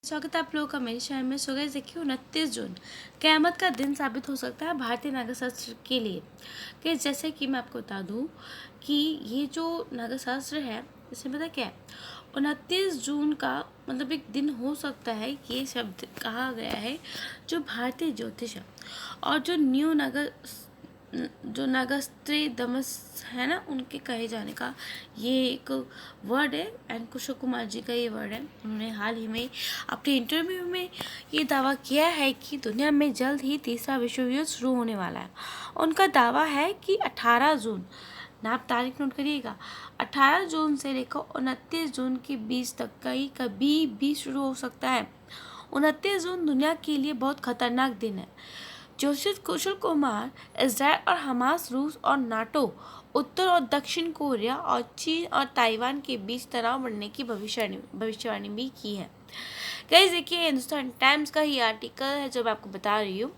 स्वागत है आप लोगों का मेरे शहर में। सो गाइस देखिए 29 जून क़यामत का दिन साबित हो सकता है भारतीय नागा शास्त्र के लिए। कि जैसे कि मैं आपको बता दूं कि ये जो नागा शास्त्र है इसमें पता क्या है, 29 जून का मतलब एक दिन हो सकता है। ये शब्द कहा गया है जो भारतीय ज्योतिष है और जो नागस्त्री दमस है ना, उनके कहे जाने का ये एक वर्ड है। एंड कुशल कुमार जी का ये वर्ड है। उन्होंने हाल ही में अपने इंटरव्यू में ये दावा किया है कि दुनिया में जल्द ही तीसरा विश्व युद्ध शुरू होने वाला है। उनका दावा है कि 18 जून, ना आप तारीख नोट करिएगा, 18 जून से लेकर 29 जून के बीच तक कभी भी शुरू हो सकता है। 29 जून दुनिया के लिए बहुत खतरनाक दिन है। ज्योतिष कुशल कुमार इजराइल और हमास, रूस और नाटो, उत्तर और दक्षिण कोरिया और चीन और ताइवान के बीच तनाव बढ़ने की भविष्यवाणी भी की है। गाइस देखिए हिंदुस्तान टाइम्स का ही आर्टिकल है जो मैं आपको बता रही हूँ।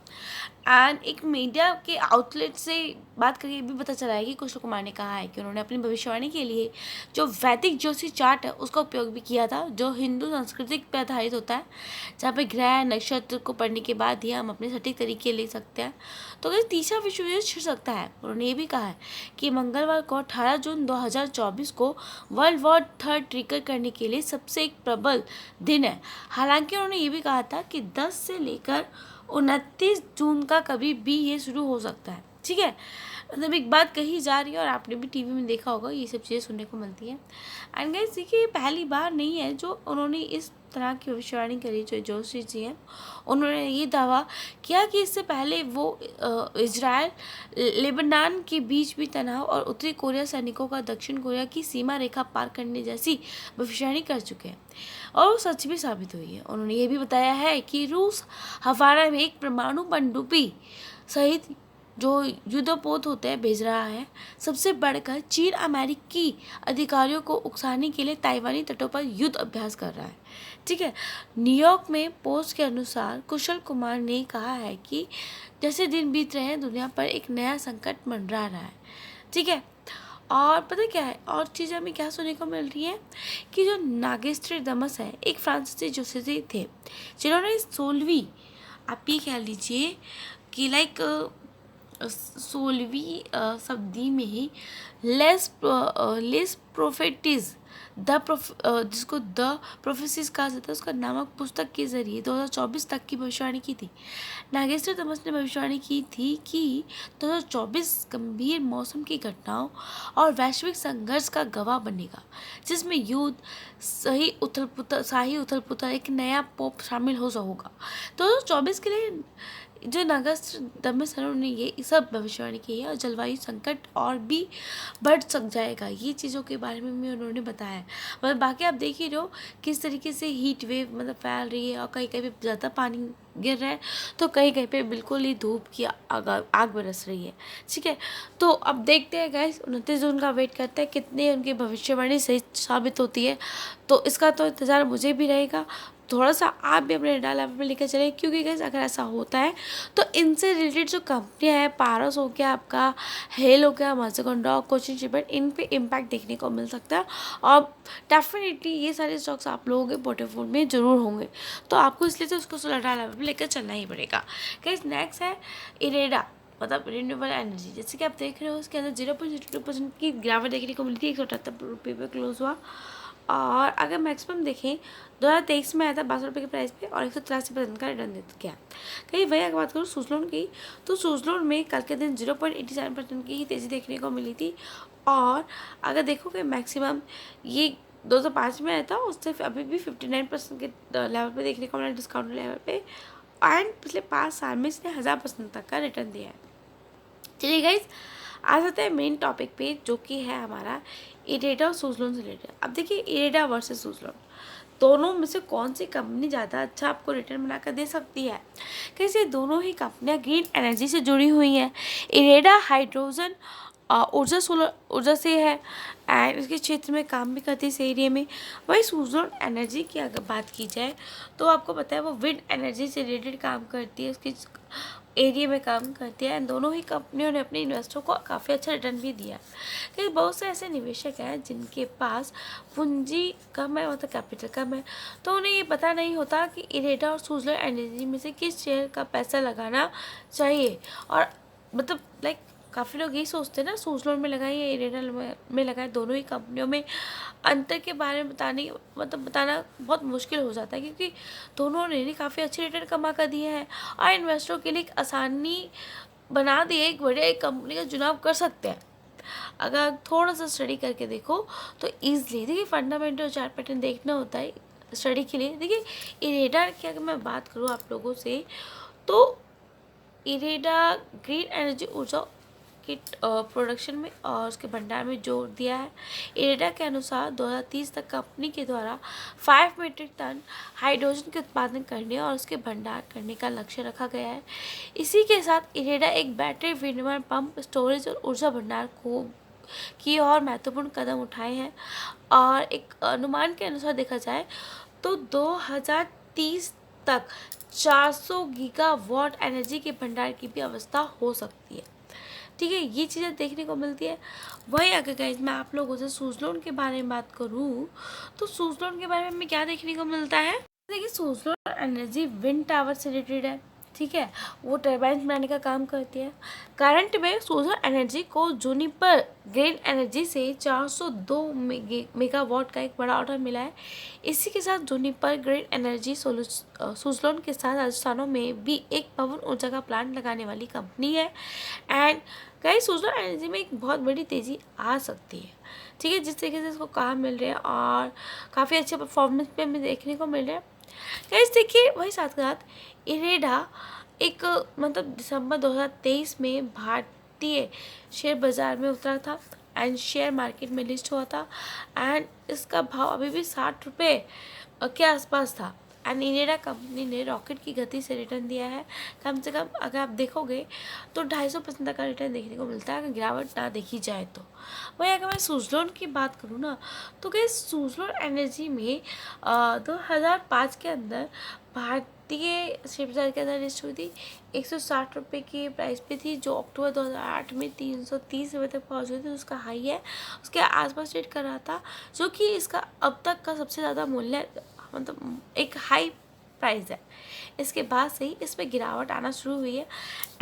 एंड एक मीडिया के आउटलेट से बात करके ये भी पता चला है कि कुशल कुमार ने कहा है कि उन्होंने अपनी भविष्यवाणी के लिए जो वैदिक ज्योतिष चार्ट है उसका उपयोग भी किया था, जो हिंदू संस्कृति पर आधारित होता है, जहाँ पे ग्रह नक्षत्र को पढ़ने के बाद ही हम अपने सटीक तरीके ले सकते हैं। तो अगर तीसरा विश्व युद्ध छिड़ सकता है। उन्होंने ये भी कहा है कि मंगलवार को 18 जून 2024 को वर्ल्ड वॉर थर्ड ट्रिगर करने के लिए सबसे एक प्रबल दिन है। हालांकि उन्होंने ये भी कहा था कि 10 से लेकर 29 जून का कभी भी ये शुरू हो सकता है। ठीक है, मतलब एक बात कही जा रही है और आपने भी टीवी में देखा होगा, ये सब चीज़ें सुनने को मिलती हैं। एंड गाइस देखिए ये पहली बार नहीं है जो उन्होंने इस तरह की भविष्यवाणी करी। जो जोशी जी हैं उन्होंने ये दावा किया कि इससे पहले वो इजराइल लेबनान के बीच भी तनाव और उत्तरी कोरिया सैनिकों का दक्षिण कोरिया की सीमा रेखा पार करने जैसी भविष्यवाणी कर चुके हैं और वो सच भी साबित हुई है। उन्होंने ये भी बताया है कि रूस हवाना में एक परमाणु पनडुब्बी सहित जो युद्धपोत होते हैं भेज रहा है। सबसे बढ़कर चीन अमेरिकी अधिकारियों को उकसाने के लिए ताइवानी तटों पर युद्ध अभ्यास कर रहा है। ठीक है, न्यूयॉर्क में पोस्ट के अनुसार कुशल कुमार ने कहा है कि जैसे दिन बीत रहे हैं दुनिया पर एक नया संकट मंडरा रहा है। ठीक है, और पता क्या है और चीज़ हमें क्या सुनने को मिल रही है कि जो नागेस्ट्री दमस है एक फ्रांसीसी ज्योतिषी थे जिन्होंने 16वीं, आप ये कह लीजिए कि लाइक 16वीं शताब्दी में ही लेस प्रोफेटिस जिसको द प्रोफेसिस कहा जाता है, उसका नामक पुस्तक के जरिए 2024 तक की भविष्यवाणी की थी। नागेश्वर तमस ने भविष्यवाणी की थी कि 2024 गंभीर मौसम की घटनाओं और वैश्विक संघर्ष का गवाह बनेगा, जिसमें युद्ध, शाही उथल पुथल, एक नया पोप शामिल हो होगा। 2024 के लिए जो नागेश्वर उन्होंने ये सब भविष्यवाणी की है और जलवायु संकट और भी बढ़ सक जाएगा, ये चीज़ों के बारे में भी उन्होंने बताया है। मतलब बाकी आप देख ही रहे हो किस तरीके से हीट वेव मतलब फैल रही है और कहीं कहीं पे ज़्यादा पानी गिर रहा है तो कहीं कहीं पे बिल्कुल ही धूप की आग बरस रही है। ठीक है, तो अब देखते हैं गाइस 29 जून का वेट करते हैं कितनी उनकी भविष्यवाणी सही साबित होती है। तो इसका तो इंतज़ार मुझे भी रहेगा। थोड़ा सा आप भी अपने डाटा लेवल पर लेकर चले, क्योंकि गाइस अगर ऐसा होता है तो इनसे रिलेटेड जो कंपनियां हैं, पारस हो गया, आपका हेल हो गया, माज़ेकोंडा, कोचिन शिपयार्ड, इन पे इम्पैक्ट देखने को मिल सकता है और डेफिनेटली ये सारे स्टॉक्स आप लोगों के पोर्टफोलियो में ज़रूर होंगे। तो आपको इसलिए तो उसको डाटा लेवल पर लेकर चलना ही पड़ेगा। गाइस नेक्स्ट है इरेडा, मतलब रिन्यूएबल एनर्जी। जैसे कि आप देख रहे हो उसके अंदर 0.02% की गिरावट देखने को मिलती है, 178 रुपये पर क्लोज हुआ। और अगर मैक्सिमम देखें 2023 में आया था 62 रुपये के प्राइस पे और 183% का रिटर्न देता गया। कहीं वही अगर बात करूँ सूजलोन की, तो सूजलोन में कल के दिन 0.87% की ही तेज़ी देखने को मिली थी। और अगर देखोगे मैक्सिमम ये 2005 में आया था, उससे अभी भी 59% के लेवल पे देखने को मिला, डिस्काउंट लेवल पे। एंड पिछले 5 साल में इसने 1000% तक का रिटर्न दिया है। चलिए गाइज आ जाते हैं मेन टॉपिक पे, जो कि है हमारा इरेडा और सूजलोन से रिलेटेड। अब देखिए इरेडा वर्सेस सूजलोन, दोनों में से कौन सी कंपनी ज़्यादा अच्छा आपको रिटर्न बनाकर दे सकती है। कैसे दोनों ही कंपनियां ग्रीन एनर्जी से जुड़ी हुई हैं। इरेडा हाइड्रोजन ऊर्जा सोलर ऊर्जा से है एंड इसके क्षेत्र में काम भी करती है इस एरिया में। वही सुजलोन एनर्जी की अगर बात की जाए तो आपको पता है वो विंड एनर्जी से रिलेटेड काम करती है, उसके एरिया में काम करती है एंड दोनों ही कंपनियों ने अपने इन्वेस्टरों को काफ़ी अच्छा रिटर्न भी दिया। कई बहुत से ऐसे निवेशक हैं जिनके पास पूंजी कम है, मतलब कैपिटल कम है, तो उन्हें ये पता नहीं होता कि इरेडा और सुजलोन एनर्जी में से किस शेयर का पैसा लगाना चाहिए। और मतलब लाइक काफ़ी लोग यही सोचते हैं ना, सुजलोन में लगाएं या इरेडा में लगाएं, दोनों ही कंपनियों में अंतर के बारे में बताना बहुत मुश्किल हो जाता है, क्योंकि दोनों ने काफ़ी अच्छे रिटर्न कमा कर दिए हैं और इन्वेस्टरों के लिए एक आसानी बना दी है, एक बढ़िया एक कंपनी का चुनाव कर सकते हैं। अगर थोड़ा सा स्टडी करके देखो तो ईजिली, देखिए फंडामेंटल चार्ट पैटर्न देखना होता है स्टडी के लिए। देखिए इरेडा की अगर मैं बात करूँ आप लोगों से, तो इरेडा ग्रीन एनर्जी ऊर्जा के प्रोडक्शन में और उसके भंडार में जोर दिया है। इरेडा के अनुसार 2030 तक कंपनी के द्वारा 5 मीट्रिक टन हाइड्रोजन के उत्पादन करने और उसके भंडार करने का लक्ष्य रखा गया है। इसी के साथ इरेडा एक बैटरी विनिर्माण पंप स्टोरेज और ऊर्जा भंडार की और महत्वपूर्ण कदम उठाए हैं। और एक अनुमान के अनुसार देखा जाए तो 2030 तक 400 गीगावाट एनर्जी के भंडार की भी अवस्था हो सकती है। ठीक है, ये चीज़ें देखने को मिलती है। वही अगर गाइस मैं आप लोगों से सुजलोन के बारे में बात करूँ तो सुजलोन के बारे में हमें क्या देखने को मिलता है। देखिए सुजलोन एनर्जी विंड टावर से रिलेटेड है, ठीक है, वो टरबाइन बनाने का काम करती है। करंट में सोलर एनर्जी को जूनिपर ग्रीन एनर्जी से 402 मेगावाट का एक बड़ा ऑर्डर मिला है। इसी के साथ जूनिपर ग्रीन एनर्जी सुजलोन के साथ राजस्थानों में भी एक पवन ऊर्जा का प्लांट लगाने वाली कंपनी है। एंड कई सोलर एनर्जी में एक बहुत बड़ी तेज़ी आ सकती है, ठीक है, जिस तरीके से इसको काम मिल रहा है और काफ़ी अच्छे परफॉर्मेंस पे हमें देखने को मिल रहा है। गाइस देखिए वही साथ साथ इरेडा एक दिसंबर 2023 में भारतीय शेयर बाज़ार में उतरा था एंड शेयर मार्केट में लिस्ट हुआ था एंड इसका भाव अभी भी 60 रुपये के आसपास था। एंड इरेडा कंपनी ने रॉकेट की गति से रिटर्न दिया है। कम से कम अगर आप देखोगे तो 250% तक का रिटर्न देखने को मिलता है अगर गिरावट ना देखी जाए तो। वही अगर मैं सुजलोन की बात करूँ ना तो क्या सुजलोन एनर्जी में 2005 के अंदर भारतीय शेयर बाजार के अंदर लिस्ट हुई थी। 160 रुपये की प्राइस पे थी, जो अक्टूबर 2008 में 330 रुपये तक पहुंच गई थी। उसका हाई है, उसके आसपास ट्रेड कर रहा था, जो कि इसका अब तक का सबसे ज़्यादा मूल्य एक हाई प्राइस है। इसके बाद से ही इस पर गिरावट आना शुरू हुई है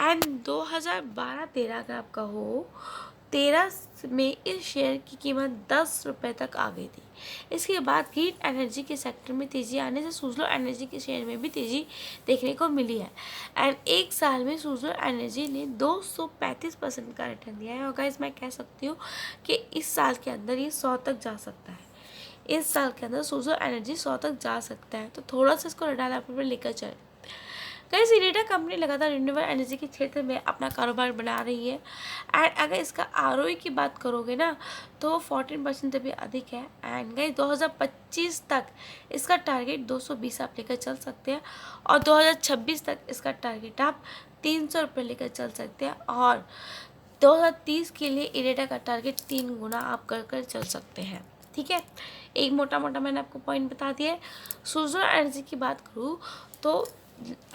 एंड 2012-13 का आप कहो 13 में इस शेयर की कीमत 10 रुपये तक आ गई थी। इसके बाद ग्रीन एनर्जी के सेक्टर में तेज़ी आने से सुजलोन एनर्जी के शेयर में भी तेज़ी देखने को मिली है एंड एक साल में सुजलोन एनर्जी ने 235% का रिटर्न दिया है। और गाइस मैं कह सकती हूँ कि इस साल के अंदर ये 100 तक जा सकता है। इस साल के अंदर सुजलोन एनर्जी 100 तक जा सकता है, तो थोड़ा सा इसको रडार लेवल पर लेकर चले। गाइस इरेडा कंपनी लगातार रिन्यूएबल एनर्जी के क्षेत्र में अपना कारोबार बना रही है एंड अगर इसका आरओई की बात करोगे ना तो 14% से भी अधिक है। एंड गाइस 2025 तक इसका टारगेट 220 आप लेकर चल सकते हैं और 2026 तक इसका टारगेट आप 300 रुपये लेकर चल सकते हैं और 2030 के लिए इरेडा का टारगेट 3 गुना आप कर चल सकते हैं। ठीक है, एक मोटा मैंने आपको पॉइंट बता दिया है। सुजलोन एनर्जी की बात करूँ तो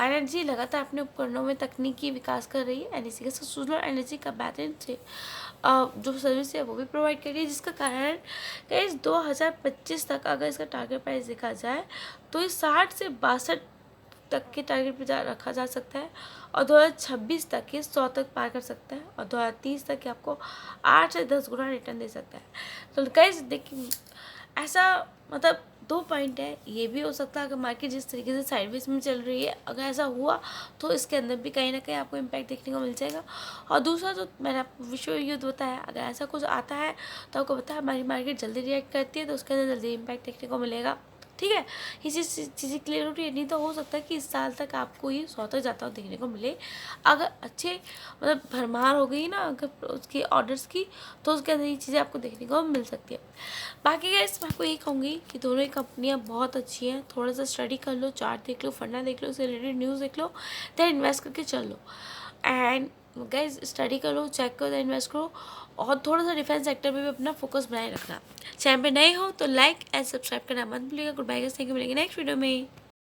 एनर्जी लगातार अपने उपकरणों में तकनीकी विकास कर रही है एंड इसी के साथ सुजलोन एनर्जी का बेहतरीन से जो सर्विस है वो भी प्रोवाइड कर रही है, जिसका कारण इस 2025 तक अगर इसका टारगेट प्राइस देखा जाए तो ये 60 से 62 तक के टारगेट पर रखा जा सकता है और 2026 तक ये 100 तक पार कर सकता है और 2030 तक आपको 8 से 10 गुना रिटर्न दे सकता है। तो गाइस देखिए ऐसा 2 पॉइंट है, ये भी हो सकता है अगर मार्केट जिस तरीके से साइडवेज में चल रही है, अगर ऐसा हुआ तो इसके अंदर भी कहीं ना कहीं आपको इम्पैक्ट देखने को मिल जाएगा। और दूसरा जो मैंने आपको विश्व युद्ध बताया, अगर ऐसा कुछ आता है तो आपको पता है हमारी मार्केट जल्दी रिएक्ट करती है तो उसके अंदर जल्दी इम्पैक्ट देखने को मिलेगा। ठीक है, ये चीज़ें क्लियर हो रही है। नहीं तो हो सकता है कि इस साल तक आपको ये 100 तक जाता हुआ देखने को मिले अगर अच्छे भरमार हो गई ना अगर उसके ऑर्डर्स की, तो उसके अंदर ये चीज़ें आपको देखने को मिल सकती है। बाकी गाइस मैं आपको ये कहूँगी कि दोनों ही कंपनियाँ बहुत अच्छी हैं। थोड़ा सा स्टडी कर लो, चार्ट देख लो, फंडा देख लो, उससे रिलेटेड न्यूज़ देख लो, देन इन्वेस्ट करके चल लो। एंड गाइज स्टडी करो, चेक करो, इन्वेस्ट करो और थोड़ा सा डिफेंस सेक्टर में भी अपना फोकस बनाए रखना। चैनल पे नए हो तो लाइक एंड सब्सक्राइब करना मत भूलिएगा। Good bye guys, thank you, मिलेंगे नेक्स्ट वीडियो में।